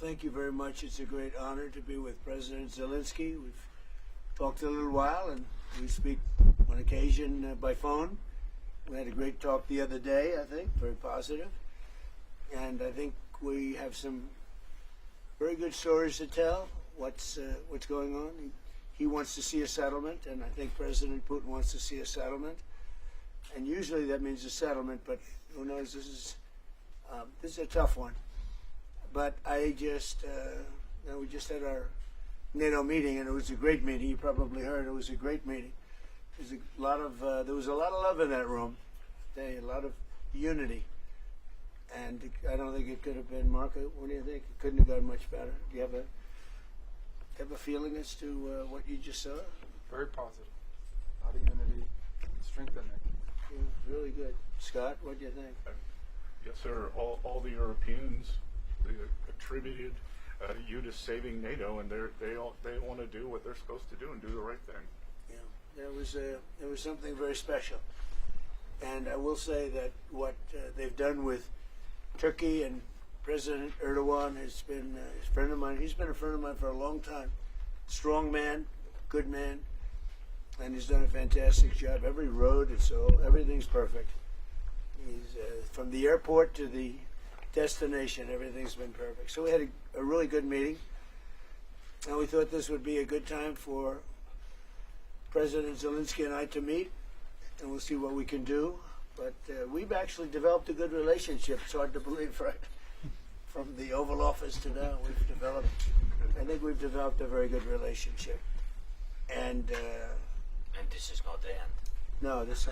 thank you very much. It's a great honor to be with President Zelenskyy. We've talked a little while, and we speak on occasion by phone. We had a great talk the other day, I think, very positive. And I think we have some very good stories to tell, what's going on. He wants to see a settlement, and I think President Putin wants to see a settlement. And usually that means a settlement, but who knows, this is a tough one. But I just, we just had our NATO meeting, and it was a great meeting. You probably heard it was a great meeting. There was a lot of love in that room, a lot of unity. And I don't think it could have been, Mark, what do you think? It couldn't have gone much better. Do you have a feeling as to what you just saw? Very positive. A lot of unity, strengthening. Yeah, really good. Scott, what do you think? Yes, sir. All the Europeans they attributed you to saving NATO, and they want to do what they're supposed to do and do the right thing. Yeah, there was something very special, and I will say that what they've done with Turkey and President Erdoğan has been a friend of mine. He's been a friend of mine for a long time. Strong man, good man, and he's done a fantastic job. Every road, everything's perfect. He's from the airport to the destination, everything's been perfect. So we had a really good meeting, and we thought this would be a good time for President Zelenskyy and I to meet, and we'll see what we can do. But we've actually developed a good relationship. It's hard to believe, right? From the Oval Office to now, I think we've developed a very good relationship. And this is not the end. No, this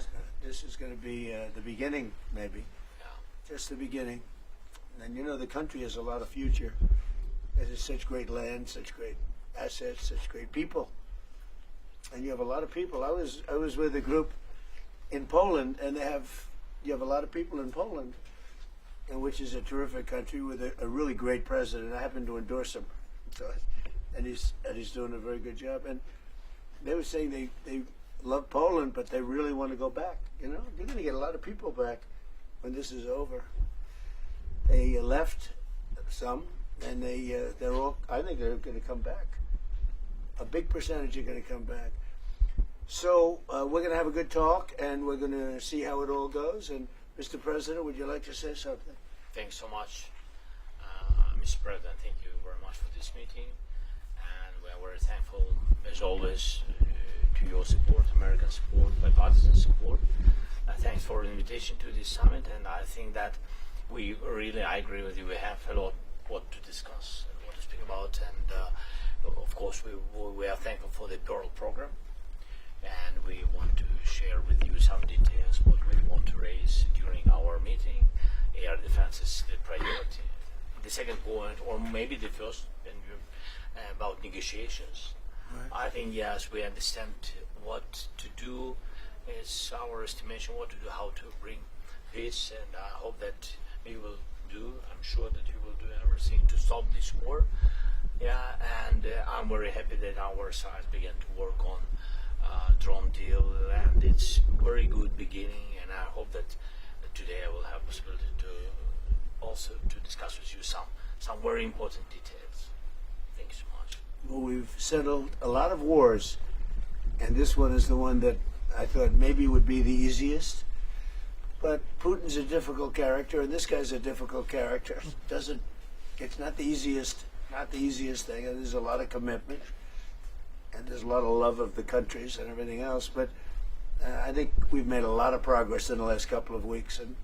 is going to be the beginning, maybe. Yeah. Just the beginning. And you know, the country has a lot of future. It has such great land, such great assets, such great people. And you have a lot of people. I was with a group in Poland, and you have a lot of people in Poland, and which is a terrific country with a really great president. I happen to endorse him, and he's doing a very good job. And they were saying they love Poland, but they really want to go back. You know, you're going to get a lot of people back when this is over. They left some, and they're all. I think they're going to come back. A big percentage are going to come back. So we're going to have a good talk, and we're going to see how it all goes. And Mr. President, would you like to say something? Thanks so much, Mr. President. Thank you very much for this meeting, and we are very thankful, as always, to your support, American support, bipartisan support. Thanks for the invitation to this summit, and I think that I agree with you. We have a lot what to discuss and what to speak about, and of course we are thankful for the Pearl program, and we want to share with you some details what we want to raise during our meeting. Air defense is the priority. The second point, or maybe the first, about negotiations. Right. I think yes, we understand what to do. It's our estimation what to do, how to bring peace, and I hope that we will do. I'm sure that you will do everything to stop this war. Yeah, and I'm very happy that our side began to work on drone deal, and it's very good beginning. And I hope that today I will have possibility to also to discuss with you some very important details. Thank you so much. Well, we've settled a lot of wars, and this one is the one that I thought maybe would be the easiest. But Putin's a difficult character, and this guy's a difficult character. It's not the easiest thing, and there's a lot of commitment, and there's a lot of love of the countries and everything else. But I think we've made a lot of progress in the last couple of weeks, and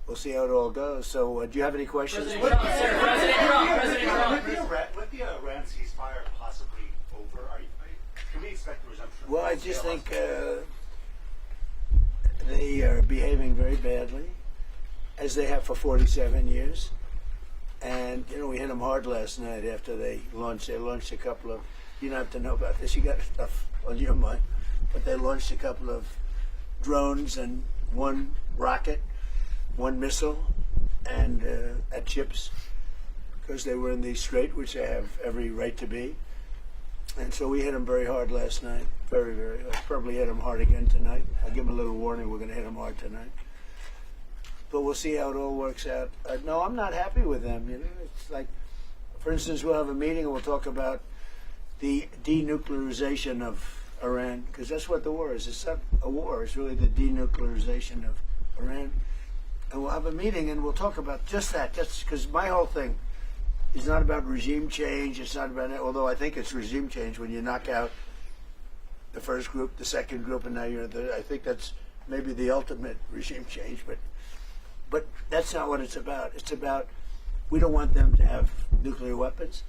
we'll see how it all goes. So, do you have any questions? With the Iran ceasefire possibly over, can we expect the resumption? Well, I just think they are behaving very badly, as they have for 47 years. And, you know, we hit them hard last night after they launched a couple of, you don't have to know about this, you got stuff on your mind, but they launched a couple of drones and one rocket, one missile, and at ships, because they were in the strait, which they have every right to be. And so we hit them very hard last night, very, very hard. Probably hit them hard again tonight. I'll give them a little warning, we're going to hit them hard tonight. But we'll see how it all works out. No, I'm not happy with them. You know, it's like For instance, we'll have a meeting and we'll talk about the denuclearization of Iran, because that's what the war is. It's not a war, it's really the denuclearization of Iran. And we'll have a meeting and we'll talk about just that. Just because my whole thing is not about regime change. It's not about, although I think it's regime change when you knock out the first group, the second group, and now you're the. I think that's maybe the ultimate regime change. But that's not what it's about. It's about we don't want them to have nuclear weapons,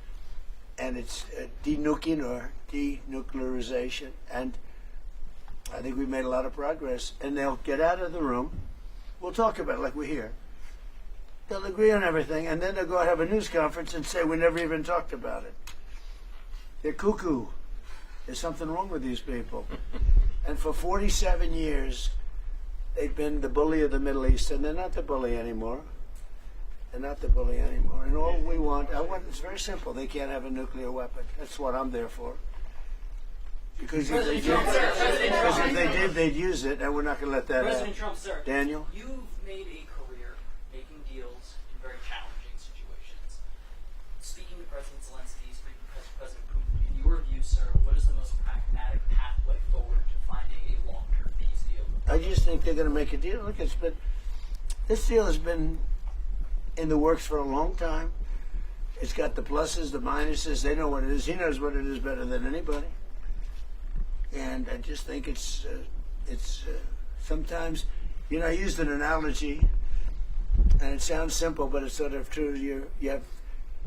and it's denuking or denuclearization. And I think we've made a lot of progress. And they'll get out of the room. We'll talk about it like we're here. They'll agree on everything, and then they'll go and have a news conference and say we never even talked about it. They're cuckoo. There's something wrong with these people. And for 47 years, they've been the bully of the Middle East, and they're not the bully anymore. They're not the bully anymore. And all we want, it's very simple. They can't have a nuclear weapon. That's what I'm there for. Because if they did, they'd use it, and we're not going to let that President happen. Trump, sir, Daniel? you've made a career making deals in very challenging situations. Speaking to President Zelenskyy, speaking to President Putin, in your view, sir, what is the most pragmatic pathway forward to finding a long-term peace deal? I just think they're going to make a deal. Look, this deal has been in the works for a long time. It's got the pluses, the minuses. They know what it is. He knows what it is better than anybody. And I just think it's sometimes, I used an analogy, and it sounds simple, but it's sort of true. You have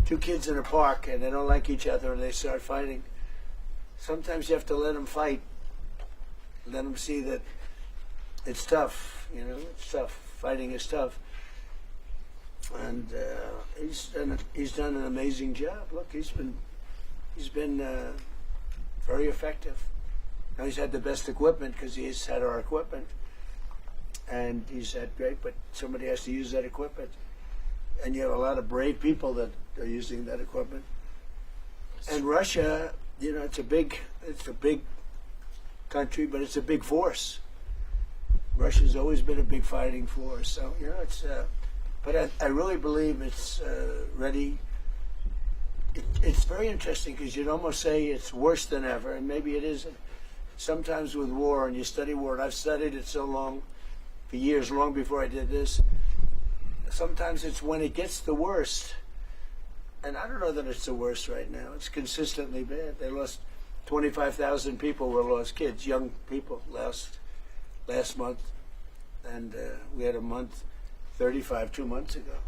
two kids in a park, and they don't like each other, and they start fighting. Sometimes you have to let them fight, let them see that it's tough. It's tough. Fighting is tough. And he's done an amazing job. Look, he's been very effective. Now he's had the best equipment because he's had our equipment, and he's had great. But somebody has to use that equipment, and you have a lot of brave people that are using that equipment. And Russia, it's a big country, but it's a big force. Russia's always been a big fighting force, so it's. But I really believe it's ready. It's very interesting because you'd almost say it's worse than ever, and maybe it isn't. Sometimes with war, and you study war, and I've studied it so long, for years, long before I did this, sometimes it's when it gets the worst. And I don't know that it's the worst right now. It's consistently bad. They lost 25,000 people were lost, kids, young people, last month. And we had a month, 35 2 months ago.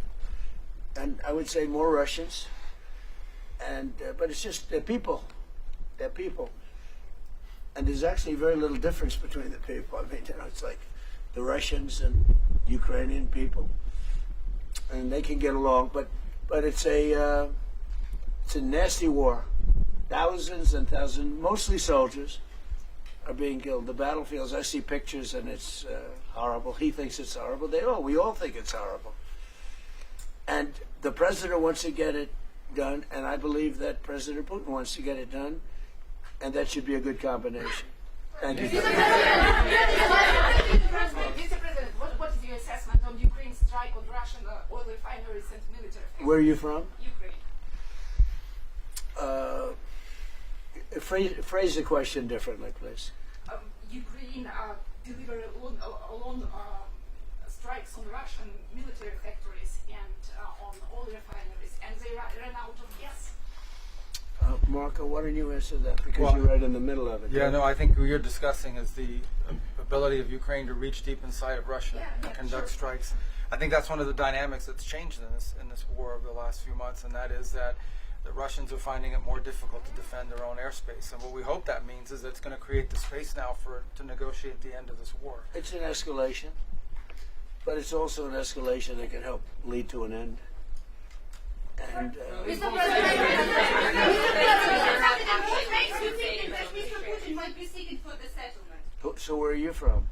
And I would say more Russians. And but it's just they're people. They're people. And there's actually very little difference between the people. I mean, it's like the Russians and Ukrainian people, and they can get along. But it's a nasty war. Thousands and thousands, mostly soldiers, are being killed. The battlefields. I see pictures, and it's horrible. He thinks it's horrible. We all think it's horrible. And the president wants to get it done, and I believe that President Putin wants to get it done. And that should be a good combination. Thank you. Vice President, what is your assessment on Ukraine's strike on Russian oil refineries and military? Where are you from? Ukraine. Phrase the question differently, please. Ukraine delivered alone strikes on Russian military factories and on oil refineries, and they ran out of gas. Marco, why don't you answer that? Because you're right in the middle of it. Yeah, no, I think what you're discussing is the ability of Ukraine to reach deep inside of Russia and conduct strikes. I think that's one of the dynamics that's changed in this war over the last few months, and that is that the Russians are finding it more difficult to defend their own airspace. And what we hope that means is that it's going to create the space now to negotiate the end of this war. It's an escalation, but it's also an escalation that can help lead to an end. And Mr. President, what makes you think that Mr. Putin might be seeking for the settlement? so where are you from?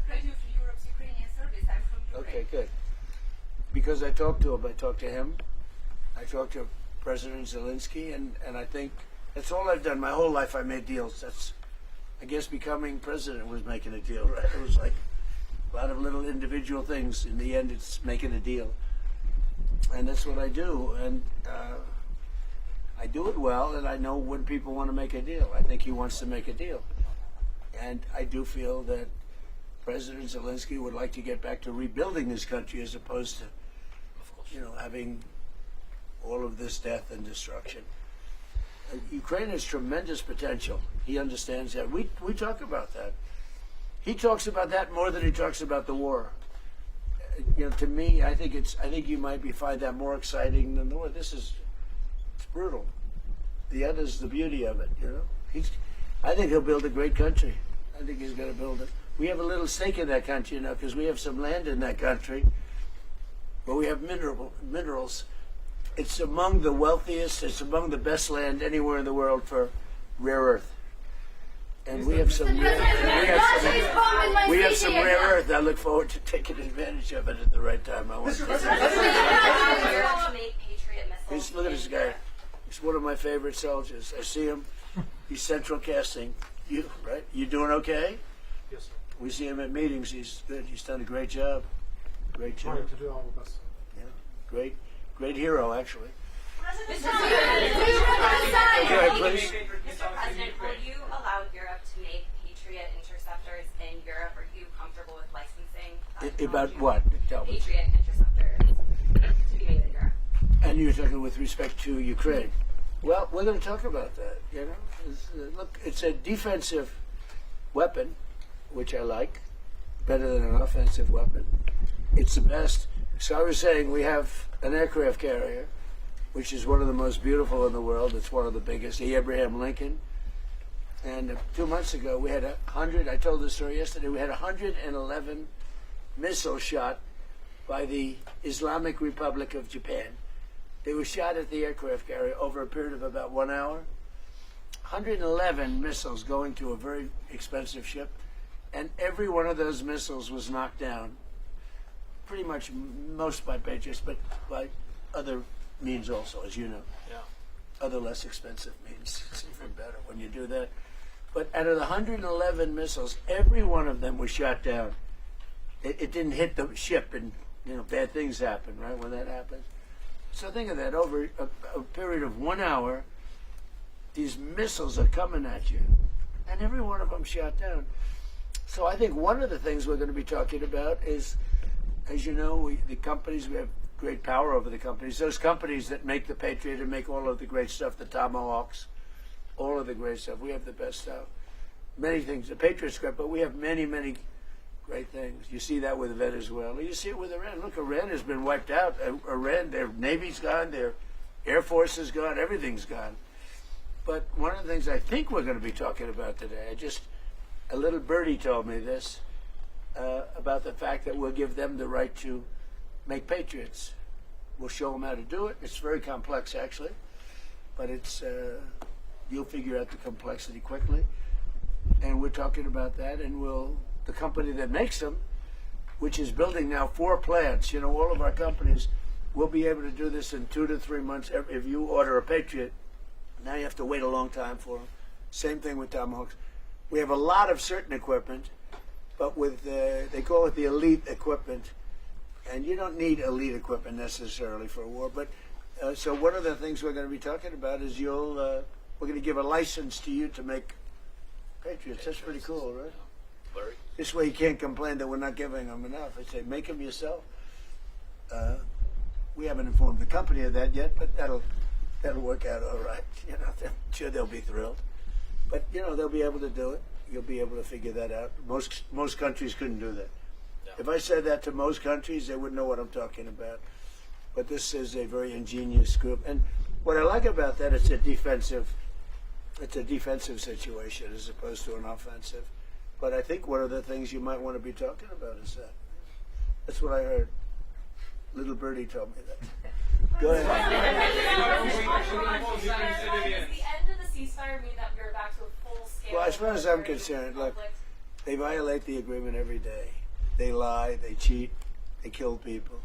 Radio Free Europe's Ukrainian service. I'm from Ukraine. Okay, good. Because I talked to him. I talked to him. I talked to President Zelenskyy, and I think that's all I've done. My whole life I made deals. I guess becoming president was making a deal, right? It was like a lot of little individual things. In the end, it's making a deal. And that's what I do. And I do it well, and I know when people want to make a deal. I think he wants to make a deal. And I do feel that President Zelenskyy would like to get back to rebuilding his country as opposed to, having all of this death and destruction. Ukraine has tremendous potential. He understands that. We talk about that. He talks about that more than he talks about the war. To me, I think you might find that more exciting than the war. It's brutal. The other's the beauty of it. I think he'll build a great country. I think he's going to build it. We have a little stake in that country, because we have some land in that country, but we have minerals. It's among the wealthiest. It's among the best land anywhere in the world for rare earth. And we have some rare earth. I look forward to taking advantage of it at the right time. I want to. Look at this guy. He's one of my favorite soldiers. I see him. He's central casting. Right? You doing okay? Yes, sir. We see him at meetings. He's good. He's done a great job. Great job. Trying to do our best. Yeah. Great hero, actually. Mr. Please. President, will you allow Europe to make Patriot interceptors in Europe? Are you comfortable with licensing? About what? Tell me. Patriot interceptors to be made in Europe. And you're talking with respect to Ukraine. Well, we're going to talk about that. Look, it's a defensive weapon, which I like, better than an offensive weapon. It's the best. So I was saying we have an aircraft carrier, which is one of the most beautiful in the world. It's one of the biggest, the Abraham Lincoln. And 2 months ago, we had 100, I told this story yesterday, we had 111 missiles shot by the Islamic Republic of Japan. They were shot at the aircraft carrier over a period of about 1 hour. 111 missiles going to a very expensive ship, and every one of those missiles was knocked down. Pretty much most by Patriots, but by other means also, as you know. Yeah. Other less expensive means. It's even better when you do that. But out of the 111 missiles, every one of them was shot down. It didn't hit the ship, and bad things happen, right, when that happens. So think of that, over a period of 1 hour, these missiles are coming at you, and every one of them shot down. So I think one of the things we're going to be talking about is, as you know, we have great power over the companies. Those companies that make the Patriot and make all of the great stuff, the Tomahawks, all of the great stuff. We have the best stuff. Many things. The Patriot's great, but we have many, many great things. You see that with Venezuela. You see it with Iran. Look, Iran has been wiped out. Iran, their Navy's gone, their Air Force is gone, everything's gone. But one of the things I think we're going to be talking about today, a little birdie told me this, about the fact that we'll give them the right to make Patriots. We'll show them how to do it. It's very complex, actually, but you'll figure out the complexity quickly. And we're talking about that, and the company that makes them, which is building now 4 plants, all of our companies will be able to do this in 2 to 3 months. If you order a Patriot, now you have to wait a long time for them. Same thing with Tomahawks. We have a lot of certain equipment, but they call it the elite equipment, and you don't need elite equipment necessarily for a war. But so one of the things we're going to be talking about is we're going to give a license to you to make Patriots. That's pretty cool, right? Very. This way you can't complain that we're not giving them enough. I say make them yourself. We haven't informed the company of that yet, but that'll work out all right. I'm sure they'll be thrilled. But they'll be able to do it. You'll be able to figure that out. Most countries couldn't do that. No. If I said that to most countries, they wouldn't know what I'm talking about. But this is a very ingenious group, and what I like about that, it's a defensive situation as opposed to an offensive. But I think one of the things you might want to be talking about is that. That's what I heard. Little birdie told me that. Go ahead. Does the end of the ceasefire mean that we're back to a full-scale? Well, as far as I'm concerned, look, they violate the agreement every day. They lie, they cheat, they kill people.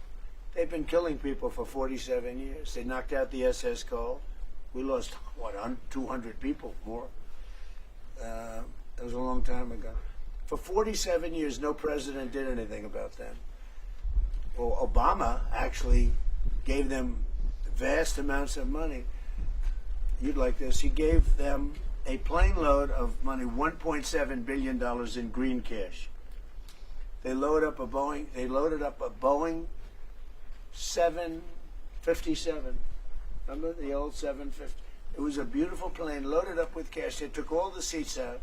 They've been killing people for 47 years. They knocked out the SS Cole. We lost, 200 people more. That was a long time ago. For 47 years, no president did anything about them. Well, Obama actually gave them vast amounts of money. you'd like this. He gave them a plane load of money, $1.7 billion in green cash. They loaded up a Boeing 757. Remember the old 750? It was a beautiful plane loaded up with cash. They took all the seats out,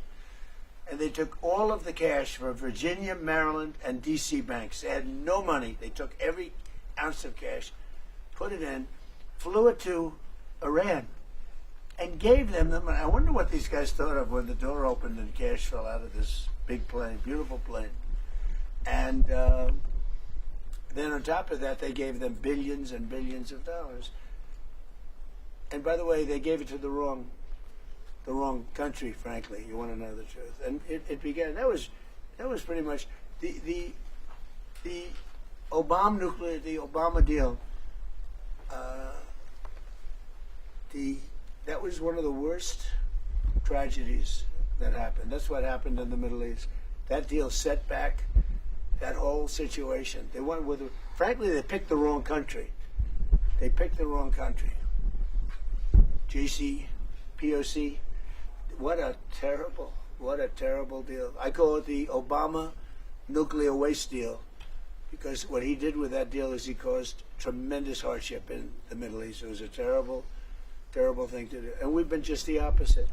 and they took all of the cash for Virginia, Maryland, and D.C. banks. They had no money. They took every ounce of cash, put it in, flew it to Iran, and gave them the money. I wonder what these guys thought of when the door opened and cash fell out of this big plane, beautiful plane. And then on top of that, they gave them billions and billions of dollars. And by the way, they gave it to the wrong country, frankly. You want to know the truth. And it began. That was pretty much the Obama deal. That was one of the worst tragedies that happened. That's what happened in the Middle East. That deal set back that whole situation. They went with, frankly, they picked the wrong country. They picked the wrong country. POC. What a terrible deal. I call it the Obama nuclear waste deal, because what he did with that deal is he caused tremendous hardship in the Middle East. It was a terrible thing to do. And we've been just the opposite.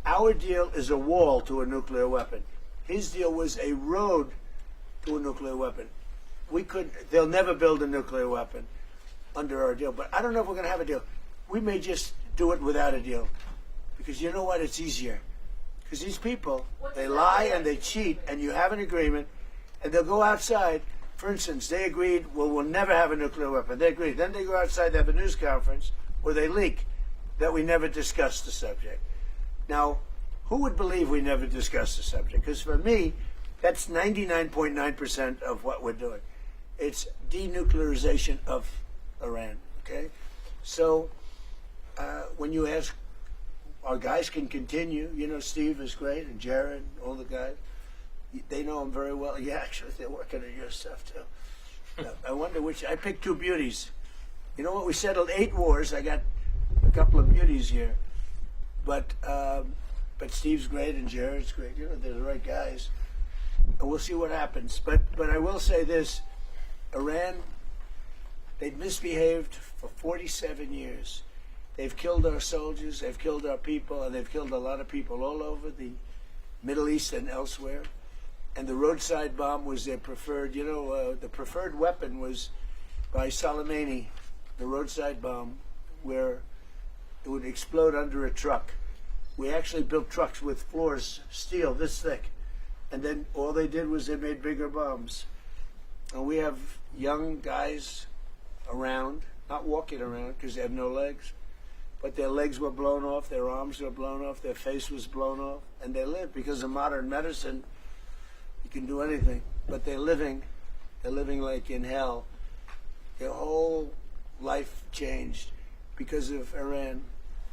Our deal is a wall to a nuclear weapon. His deal was a road to a nuclear weapon. They'll never build a nuclear weapon under our deal, but I don't know if we're going to have a deal. We may just do it without a deal, because you know what? It's easier. Because these people, they lie and they cheat, and you have an agreement, and they'll go outside. For instance, they agreed, well, we'll never have a nuclear weapon. They agreed. Then they go outside, they have a news conference where they leak that we never discussed the subject. Now, who would believe we never discussed the subject? Because for me, that's 99.9% of what we're doing. It's denuclearization of Iran, okay? So when you ask, our guys can continue. You know, Steve is great, and Jared, all the guys. They know him very well. Yeah, actually, they're working on your stuff, too. I wonder which. I picked two beauties. You know what? We settled 8 wars. I got a couple of beauties here. But Steve's great, and Jared's great. You know, they're the right guys. And we'll see what happens. But I will say this. Iran, they've misbehaved for 47 years. They've killed our soldiers, they've killed our people, and they've killed a lot of people all over the Middle East and elsewhere. And the roadside bomb was their preferred, the preferred weapon was by Soleimani, the roadside bomb, where it would explode under a truck. We actually built trucks with floors, steel this thick. And then all they did was they made bigger bombs. And we have young guys around, not walking around because they have no legs, but their legs were blown off, their arms were blown off, their face was blown off, and they live because of modern medicine. You can do anything, but they're living like in hell. Their whole life changed because of Iran.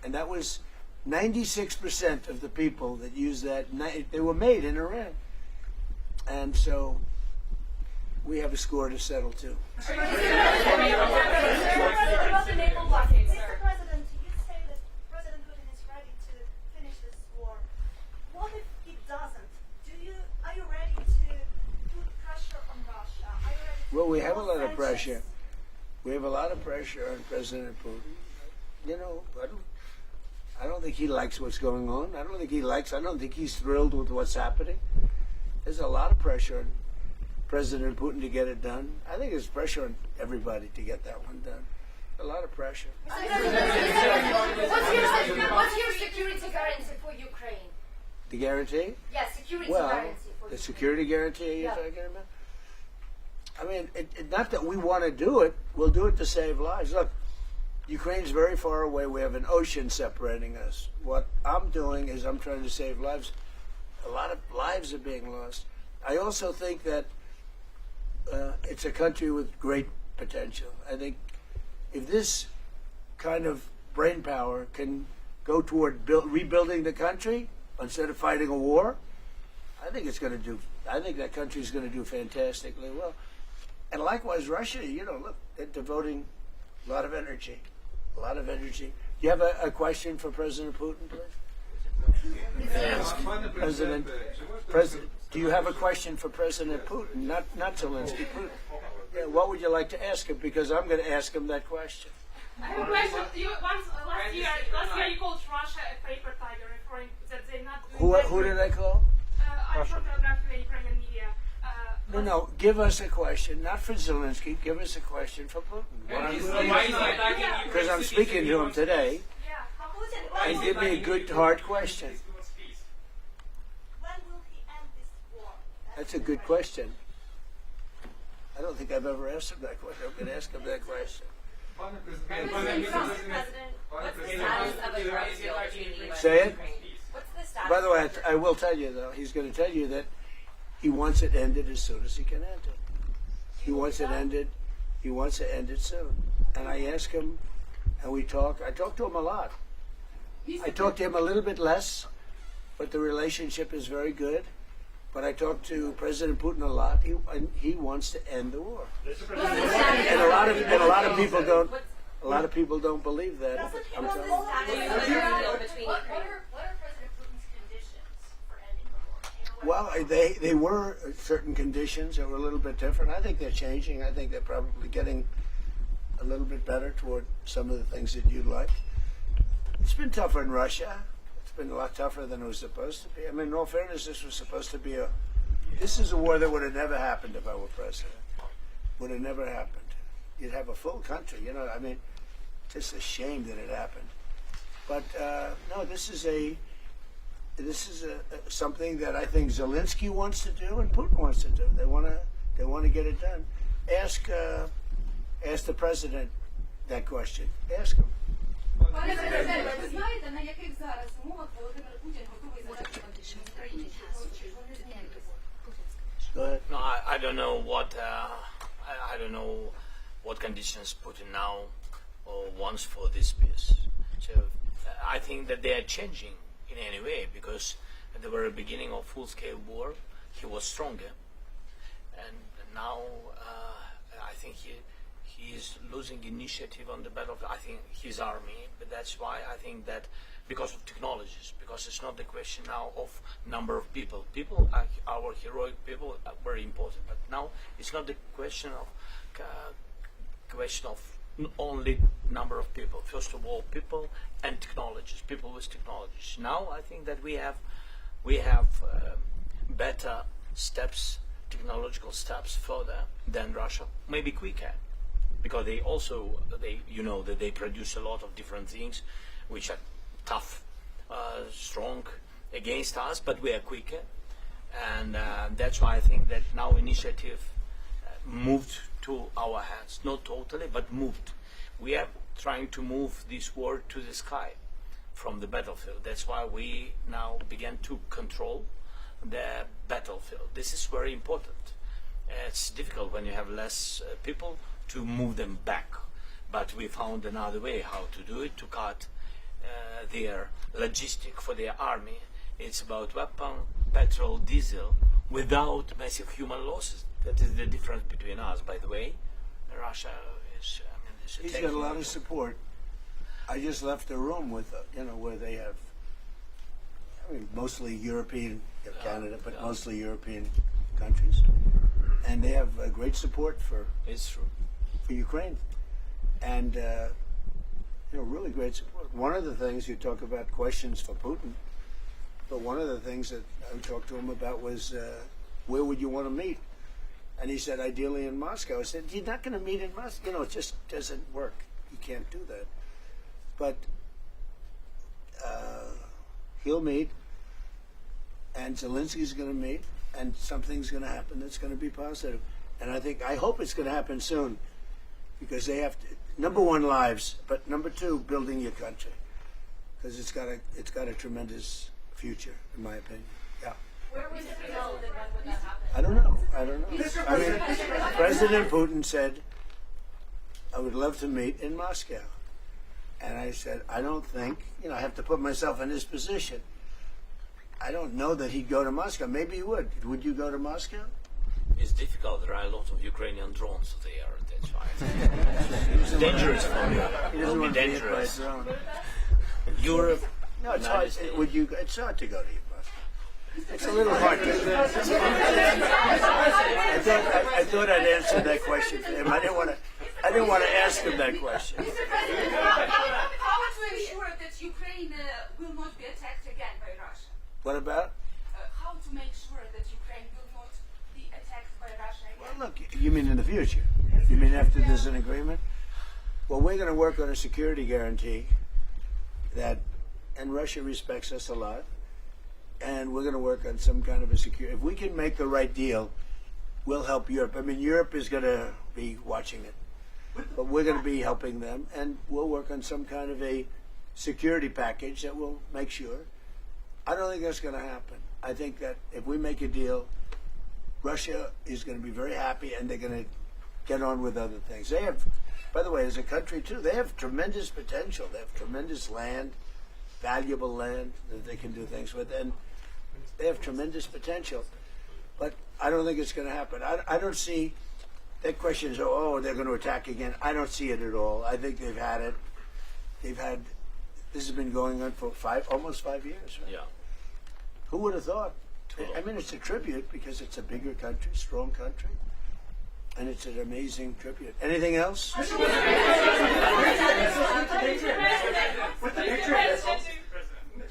And that was 96% of the people that used that, they were made in Iran. And so we have a score to settle too. Mr. President, you say that President Putin is ready to finish this war. What if he doesn't? Are you ready to put pressure on Russia? Are you ready to Well, we have a lot of sanctions? pressure. We have a lot of pressure on President Putin. You know, I don't think he likes what's going on. I don't think he's thrilled with what's happening. There's a lot of pressure on President Putin to get it done. I think there's pressure on everybody to get that one done. A lot of pressure. What's your security guarantee for Ukraine? The guarantee? Yes, security Well, guarantee for the security guarantee you're Yeah. talking about? I mean, not that we want to do it. We'll do it to save lives. Look, Ukraine's very far away. We have an ocean separating us. What I'm doing is I'm trying to save lives. A lot of lives are being lost. I also think that it's a country with great potential. I think if this kind of brain power can go toward rebuilding the country instead of fighting a war, I think that country is going to do fantastically well. And likewise, Russia, look, they're devoting a lot of energy you have a question for President Putin, please? President, do you have a question for President Putin? Not Zelensky, Putin. Yeah, what would you like to ask him? Because I'm going to ask him that question. I have a question. Last year you called Russia a paper tiger, referring that they're not doing Who did I call? I photographed the Ukrainian media. No, give us a question, not for Zelensky. Give us a question for Putin. Because I'm speaking to him today, Putin, and give me a good, hard question. when will he end this war? That's a good question. I don't think I've ever asked him that question. I'm going to ask him that question. President, what's the status of a drug deal between the U.S. Say and it. Ukraine? What's the status? By the way, I will tell you, though, he's going to tell you that he wants it ended as soon as he can end it. He wants it ended. He wants to end it soon. And I ask him, and we talk. I talk to him a lot. I talk to him a little bit less, but the relationship is very good. But I talk to President Putin a lot. He wants to end the war. And a lot of people don't. A lot of people don't believe that. I'm What's the telling you. status of a drug deal between What Ukraine? are President Putin's conditions for ending the war? Well, they were certain conditions that were a little bit different. I think they're changing. I think they're probably getting a little bit better toward some of the things that you'd like. It's been tougher in Russia. It's been a lot tougher than it was supposed to be. I mean, in all fairness, this was supposed to be this is a war that would have never happened if I were president. Would have never happened. You'd have a full country, you know. I mean, just a shame that it happened. But no, this is something that I think Zelensky wants to do and Putin wants to do. They want to get it done. Ask the president that question. Ask him. Пане президенте, ви знаєте, на яких зараз умовах Володимир Путін готовий завершувати Україні? Go ahead. No, I don't know what I don't know what conditions Putin now wants for this peace. So I think that they are changing in any way, because at the very beginning of full-scale war, he was stronger, and now I think he is losing initiative on the battlefield. I think his army, but that's why I think that because of technologies, because it's not the question now of number of people. People, our heroic people, are very important, but now it's not the question of only number of people. First of all, people and technologies. People with technologies. Now I think that we have better steps, technological steps further than Russia, maybe quicker, because they produce a lot of different things which are tough, strong against us, but we are quicker, and that's why I think that now initiative moved to our hands, not totally, but moved. We are trying to move this war to the sky from the battlefield. That's why we now began to control the battlefield. This is very important. It's difficult when you have less people to move them back, but we found another way how to do it, to cut their logistic for their army. It's about weapon, petrol, diesel, without massive human losses. That is the difference between us, by the way. Russia is, He's got a lot of support. I just left a room with, where they have, mostly European, Canada, but mostly European countries. And they have great support for Ukraine. And, really great support. One of the things, you talk about questions for Putin, but one of the things that I talked to him about was, where would you want to meet? And he said, ideally in Moscow. I said, you're not going to meet in Moscow. It just doesn't work. You can't do that. But he'll meet, and Zelensky's going to meet, and something's going to happen that's going to be positive. And I hope it's going to happen soon, because they have to, number one, lives, but number two, building your country, because it's got a tremendous future, in my opinion. Yeah. Where was it held and when would that happen? I don't know. I mean, President Putin said, I would love to meet in Moscow. And I said, I don't think, I have to put myself in his position. I don't know that he'd go to Moscow. Maybe he would. Would you go to Moscow? It's difficult. There are a lot of Ukrainian drones there. That's why it's dangerous for you. He It doesn't will want be to be hit by a dangerous. drone. Europe. No, it's United hard. States. It's hard to go to Ukraine. It's a little hard to. I thought I'd answer that question for him. I didn't want to ask him that question. How to ensure that Ukraine will not be attacked again by Russia? What about? How to make sure that Ukraine will not be attacked by Russia again? Well, look, you mean in the future? You mean after there's an agreement? Well, we're going to work on a security guarantee that, and Russia respects us a lot, and we're going to work on some kind of a security. If we can make the right deal, we'll help Europe. I mean, Europe is going to be watching it, but we're going to be helping them, and we'll work on some kind of a security package that will make sure. I don't think that's going to happen. I think that if we make a deal, Russia is going to be very happy, and they're going to get on with other things. They have, by the way, as a country too, they have tremendous potential. They have tremendous land, valuable land that they can do things with, and they have tremendous potential. But I don't think it's going to happen. I don't see, that question is, oh, they're going to attack again. I don't see it at all. I think they've had it. This has been going on for almost 5 years, right? Yeah. Who would have thought? I mean, it's a tribute because it's a bigger country, strong country, and it's an amazing tribute. Anything else? With the Patriot missiles,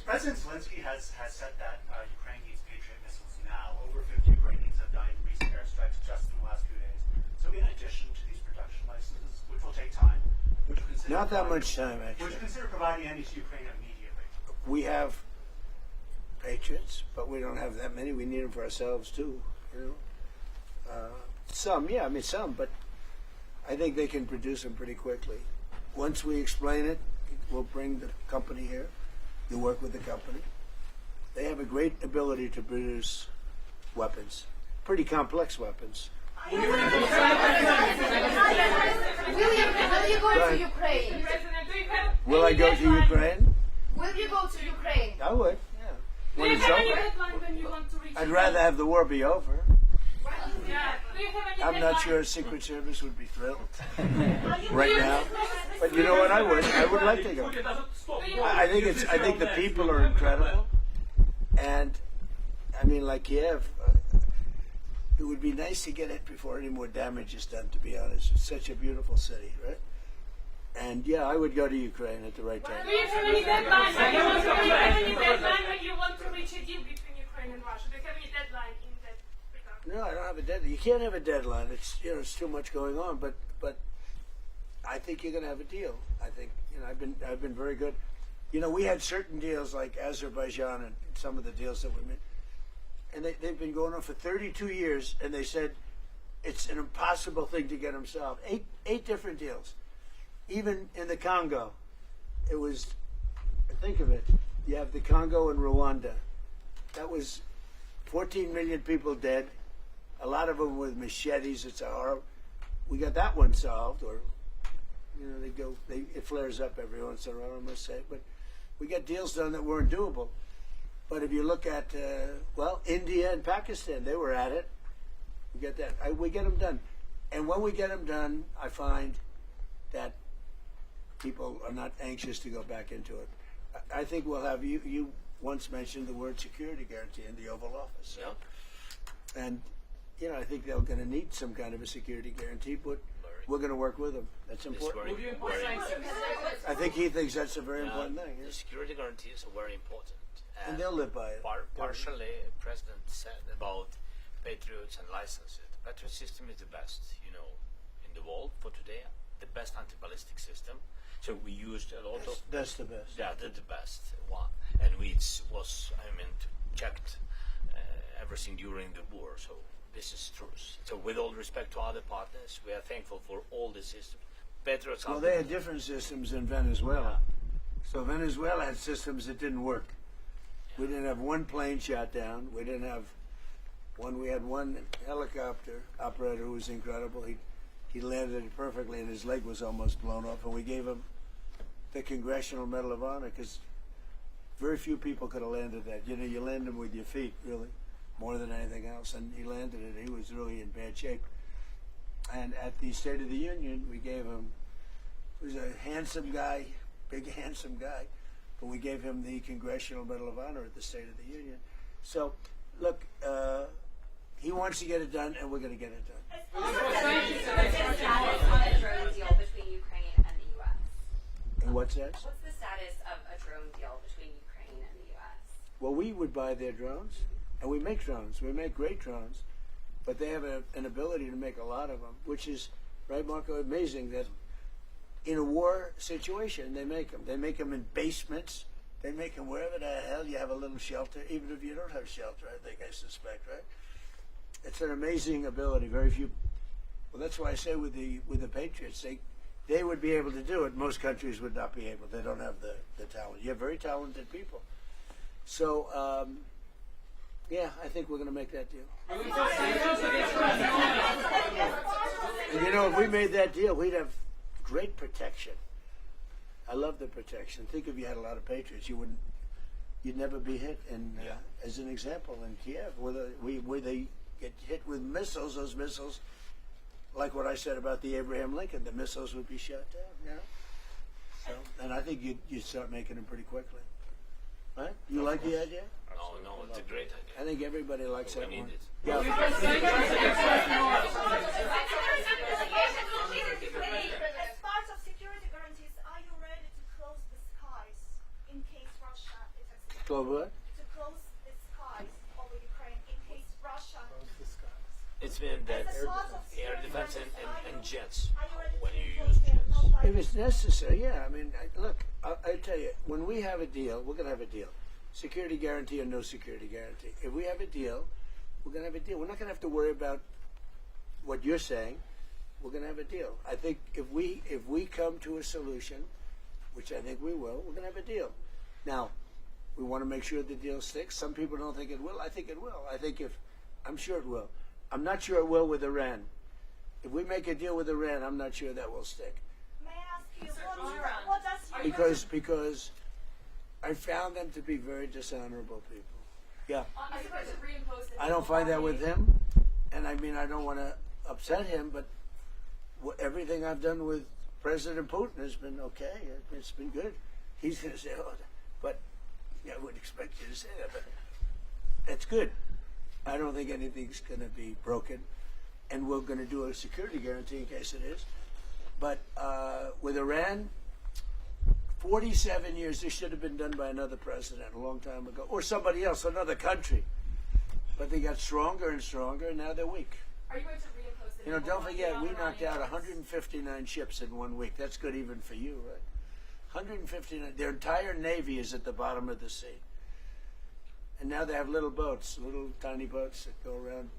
President Zelenskyy has said that Ukraine needs Patriot missiles now. Over 50 Ukrainians have died in recent airstrikes just in the last few days. So in addition to these production licenses, which will take time, would you consider Not that much time, Would actually. you consider providing any to Ukraine immediately? We have Patriots, but we don't have that many. We need them for ourselves too. You know, some, yeah, I mean some, but I think they can produce them pretty quickly. Once we explain it, we'll bring the company here. You work with the company. They have a great ability to produce weapons, pretty complex weapons. Will you go to Ukraine? Will I go to Ukraine? Will you go to Ukraine? I would, yeah. When it's over. When you want to reach I'd rather have the war be over. Yeah. Do you have any I'm not deadline? sure Secret Service would be thrilled right now. But you know what? I would like to go. I think the people are incredible, and I mean, like Kiev, it would be nice to get it before any more damage is done. To be honest, it's such a beautiful city, right? And yeah, I would go to Ukraine at the right time. Do you have any deadline? Do you want to reach any deadline when you want to reach a deal between Ukraine and Russia? Do you have any deadline in that regard? No, I don't have a deadline. You can't have a deadline. It's it's too much going on. But I think you're going to have a deal. I think I've been very good. We had certain deals like Azerbaijan and some of the deals that we made, and they've been going on for 32 years. And they said it's an impossible thing to get them solved. Eight different deals. Even in the Congo, it was. Think of it. You have the Congo and Rwanda. That was 14 million people dead. A lot of them with machetes. It's a horror. We got that one solved, or it flares up every once in a while, I must say. But we got deals done that weren't doable. But if you look at India and Pakistan, they were at it. We get that. We get them done, and when we get them done, I find that people are not anxious to go back into it. I think we'll have you once mentioned the word security guarantee in the Oval Office. Yeah. And, I think they're going to need some kind of a security guarantee, but we're going to work with them. That's important. I think he thinks that's a very important thing. The security guarantees are very important. And they'll live by it. Partially, the President said about Patriots and licenses. The Patriot system is the best, in the world for today. The best anti-ballistic system. So we used a lot of... That's the best. Yeah, that's the best one. And checked everything during the war. So this is true. So with all respect to other partners, we are thankful for all the systems. Patriots. Well, they had different systems in Venezuela. So Venezuela had systems that didn't work. We didn't have one plane shot down. We didn't have one. We had one helicopter operator who was incredible. He landed it perfectly, and his leg was almost blown off. And we gave him the Congressional Medal of Honor because very few people could have landed that. You land them with your feet, really. more than anything else, and he landed it. He was really in bad shape. And at the State of the Union, we gave him, he was a handsome guy, big handsome guy, but we gave him the Congressional Medal of Honor at the State of the Union. So, look, he wants to get it done, and we're going to get it done. What's the status on a drone deal between Ukraine and the U.S.? And what's that? What's the status of a drone deal between Ukraine and the U.S.? Well, we would buy their drones, and we make drones. We make great drones, but they have an ability to make a lot of them, which is, right, Marco, amazing that in a war situation they make them. They make them in basements. They make them wherever the hell you have a little shelter, even if you don't have shelter, I suspect, right? It's an amazing ability. Very few. Well, that's why I say with the Patriots, they would be able to do it. Most countries would not be able. They don't have the talent. You have very talented people. So, yeah, I think we're going to make that deal. And you know, if we made that deal, we'd have great protection. I love the protection. Think if you had a lot of Patriots, you'd never be hit. And as an example, in Kiev, where they get hit with missiles, those missiles, like what I said about the Abraham Lincoln, the missiles would be shot down. Yeah. So, and I think you'd start making them pretty quickly. Right? You like the idea? No, it's a great idea. I think everybody likes that We one. need it. Yeah. As part of security guarantees, are you ready to close the skies in case Russia attacks? Close what? To close the skies over Ukraine in case Russia. It's been that As a part of air security defense guarantees, and jets are you ready when to you close use the jets. no-fly If it's necessary, yeah. I mean, look, I tell you, when we have a deal, we're going to have a deal. Security guarantee or no security guarantee. If we have a deal, we're going to have a deal. We're not going to have to worry about what you're saying. We're going to have a deal. I think if we come to a solution, which I think we will, we're going to have a deal. Now, we want to make sure the deal sticks. Some people don't think it will. I think it will. I'm sure it will. I'm not sure it will with Iran. If we make a deal with Iran, I'm not sure that will stick. May I ask you, what does Because I found them to be very dishonorable people. Yeah. Are you going to reimpose the I don't find that with him, and I mean, I don't want to upset him, but everything I've done with President Putin has been okay. It's been good. He's going to say, oh, but yeah, I would expect you to say that, but it's good. I don't think anything's going to be broken, and we're going to do a security guarantee in case it is. But with Iran, 47 years, this should have been done by another president a long time ago, or somebody else, another country. But they got stronger and stronger, and now they're weak. Are you going to reimpose the You know, don't forget, we knocked out 159 ships in 1 week. That's good even for you, right? 159. Their entire navy is at the bottom of the sea. And now they have little boats, little tiny boats that go around.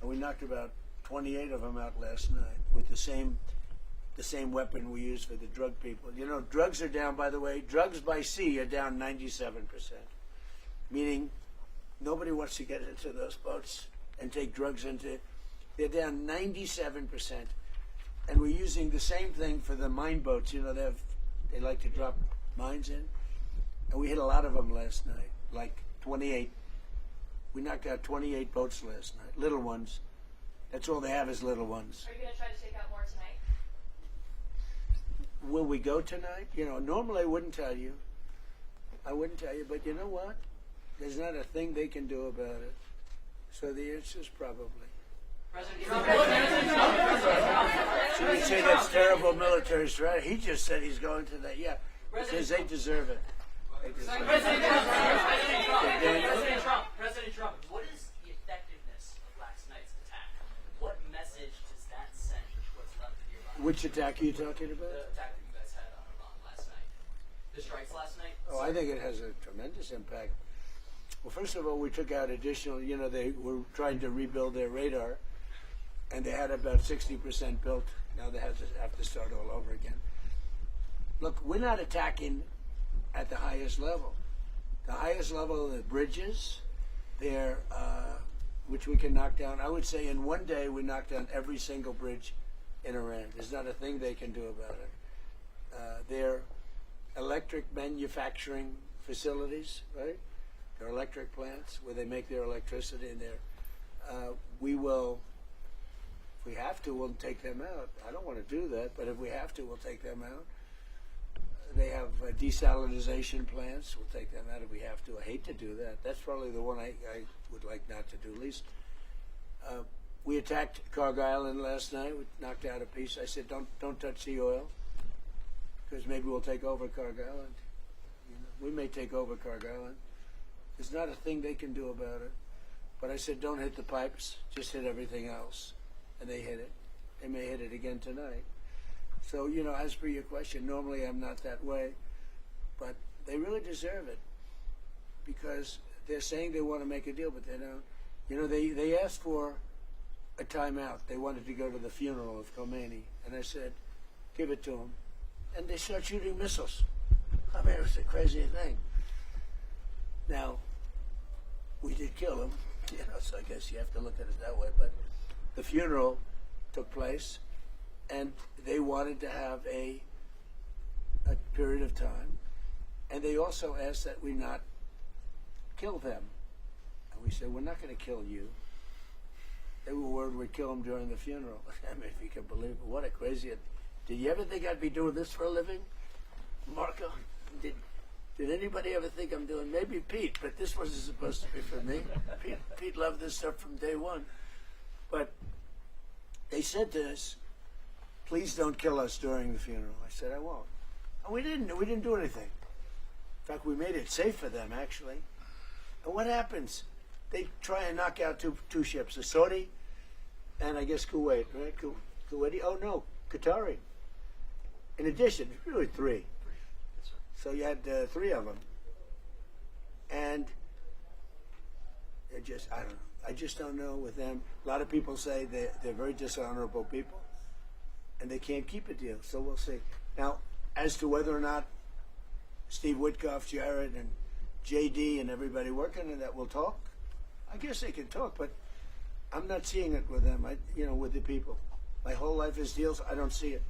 And we knocked about 28 of them out last night with the same weapon we use for the drug people. You know, drugs are down, by the way. Drugs by sea are down 97%. Meaning nobody wants to get into those boats and take drugs into. They're down 97%. And we're using the same thing for the mine boats. You know, they like to drop mines in. And we hit a lot of them last night, like 28. We knocked out 28 boats last night, little ones. That's all they have is little ones. Are you going to try to take out more tonight? Will we go tonight? You know, normally I wouldn't tell you. But you know what? There's not a thing they can do about it. So the answer is probably. President Trump. So you say that's terrible military strategy. He just said he's going to that. Yeah, because they deserve it. President Trump, what is the effectiveness of last night's attack? What message does that send towards left of your body? Which attack are you talking about? The attack that you guys had on Iran last night. The strikes last night? Oh, I think it has a tremendous impact. Well, first of all, we took out additional, you know, they were trying to rebuild their radar, and they had about 60% built. Now they have to start all over again. Look, we're not attacking at the highest level. The highest level are the bridges, which we can knock down. I would say in one day we knocked down every single bridge in Iran. There's not a thing they can do about it. Their electric manufacturing facilities, right? Their electric plants where they make their electricity, and their we will, if we have to, we'll take them out. I don't want to do that, but if we have to, we'll take them out. They have desalinization plants. We'll take them out if we have to. I hate to do that. That's probably the one I would like not to do least. We attacked Kharg Island last night. We knocked out a piece. I said, don't touch the oil, because maybe we'll take over Kharg Island. You know, we may take over Kharg Island. There's not a thing they can do about it. But I said, don't hit the pipes. Just hit everything else. And they hit it. They may hit it again tonight. So, you know, as per your question, normally I'm not that way. But they really deserve it, because they're saying they want to make a deal, but they don't. You know, they asked for a timeout. They wanted to go to the funeral of Khomeini. And I said, give it to them. And they start shooting missiles. I mean, it was a crazy thing. Now, we did kill him, you know, so I guess you have to look at it that way. But the funeral took place, and they wanted to have a period of time. And they also asked that we not kill them. And we said, we're not going to kill you. They were worried we'd kill them during the funeral. I mean, if you can believe it, what a crazy... Did you ever think I'd be doing this for a living, Marco? Did anybody ever think I'm doing... Maybe Pete, but this wasn't supposed to be for me. Pete loved this stuff from day one. But they said to us, please don't kill us during the funeral. I said, I won't. And we didn't do anything. In fact, we made it safe for them, actually. And what happens? They try and knock out two ships, the Saudi and I guess Kuwait, right? Kuwaiti? Oh, no, Qatari. In addition, really three. So you had three of them. And I don't know. I just don't know with them. A lot of people say they're very dishonorable people, and they can't keep a deal. So we'll see. Now, as to whether or not Steve Witkoff, Jared, and JD and everybody working on that will talk, I guess they can talk, but I'm not seeing it with them. With the people. My whole life is deals. I don't see it.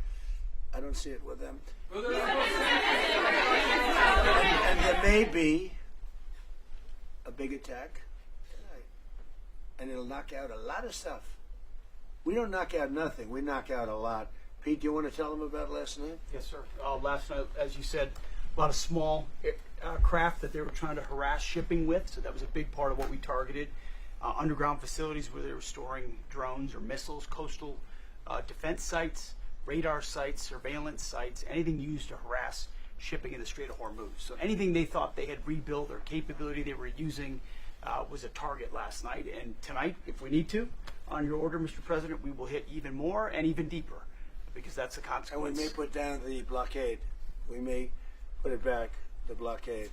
I don't see it with them. And there may be a big attack tonight, and it'll knock out a lot of stuff. We don't knock out nothing. We knock out a lot. Pete, do you want to tell them about last night? Yes, sir. Last night, as you said, a lot of small craft that they were trying to harass shipping with, so that was a big part of what we targeted. Underground facilities where they were storing drones or missiles, coastal defense sites, radar sites, surveillance sites, anything used to harass shipping in the Strait of Hormuz. So anything they thought they had rebuilt or capability they were using was a target last night. And tonight, if we need to, on your order, Mr. President, we will hit even more and even deeper, because that's the consequence. And we may put down the blockade. We may put it back, the blockade.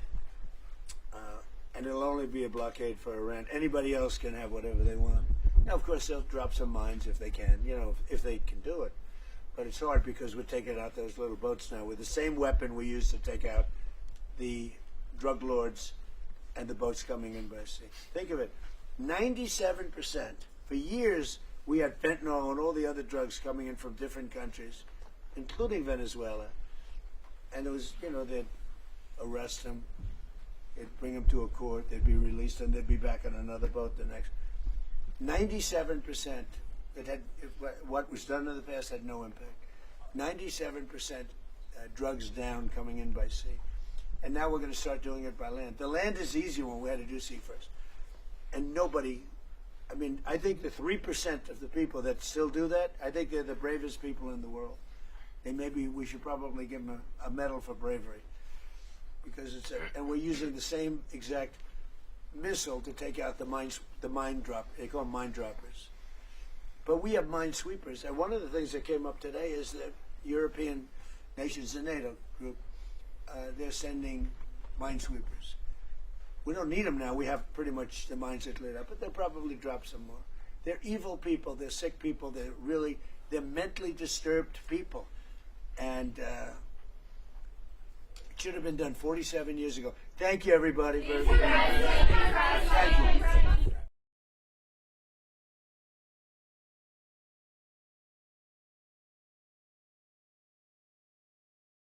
And it'll only be a blockade for Iran. Anybody else can have whatever they want. Now, of course, they'll drop some mines if they can, if they can do it. But it's hard because we're taking out those little boats now with the same weapon we used to take out the drug lords and the boats coming in by sea. Think of it, 97%. For years, we had fentanyl and all the other drugs coming in from different countries, including Venezuela. And it was, they'd arrest them, they'd bring them to a court, they'd be released, and they'd be back on another boat the next. 97%. What was done in the past had no impact. 97% drugs down coming in by sea. And now we're going to start doing it by land. The land is the easy one. We had to do sea first. And nobody, I think the 3% of the people that still do that, I think they're the bravest people in the world. We should probably give them a medal for bravery. Because and we're using the same exact missile to take out the mine drop. They call them mine droppers. But we have minesweepers, and one of the things that came up today is that European nations, the NATO group, they're sending minesweepers. We don't need them now. We have pretty much the mines that cleared up, but they'll probably drop some more. They're evil people. They're sick people. They're mentally disturbed people, and it should have been done 47 years ago. Thank you, everybody. Very much. Thank you.